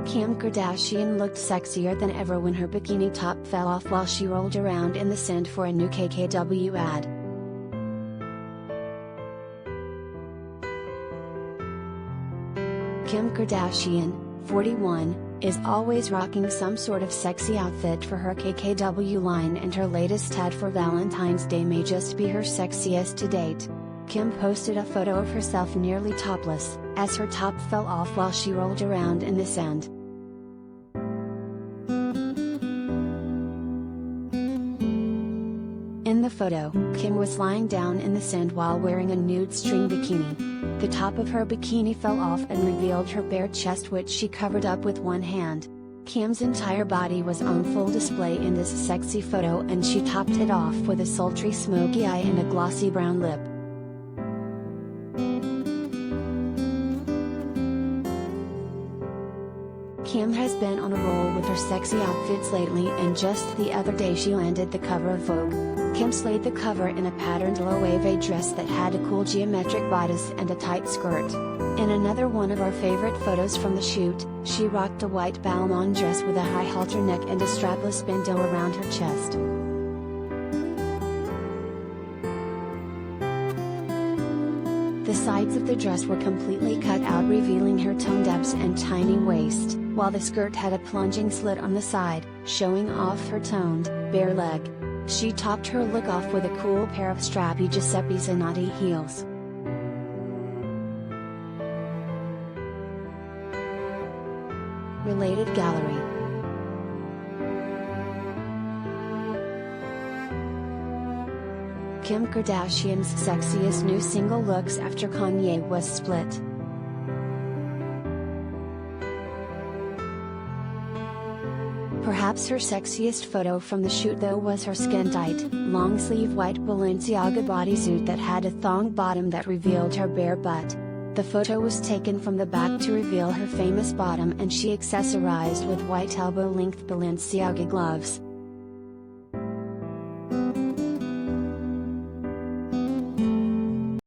Kim Kardashian looked sexier than ever when her bikini top fell off while she rolled around in the sand for a new KKW ad. Kim Kardashian, 41, is always rocking some sort of sexy outfit for her KKW line, and her latest ad for Valentine's Day may just be her sexiest to date. Kim posted a photo of herself nearly topless, as her top fell off while she rolled around in the sand. In the photo, Kim was lying down in the sand while wearing a nude string bikini. The top of her bikini fell off and revealed her bare chest, which she covered up with one hand. Kim's entire body was on full display in this sexy photo, and she topped it off with a sultry smoky eye and a glossy brown lip. Kim has been on a roll with her sexy outfits lately, and just the other day she landed the cover of Vogue. Kim slayed the cover in a patterned low reve dress that had a cool geometric bodice and a tight skirt. In another one of our favorite photos from the shoot, she rocked a white balmain dress with a high halter neck and a strapless bandeau around her chest. The sides of the dress were completely cut out, revealing her toned abs and tiny waist, while the skirt had a plunging slit on the side, showing off her toned, bare leg. She topped her look off with a cool pair of strappy Giuseppe Zanotti heels. Related gallery. Kim Kardashian's sexiest new single looks after Kanye was split. Perhaps her sexiest photo from the shoot though was her skin-tight, long-sleeve white Balenciaga bodysuit that had a thong bottom that revealed her bare butt. The photo was taken from the back to reveal her famous bottom, and she accessorized with white elbow-length Balenciaga gloves.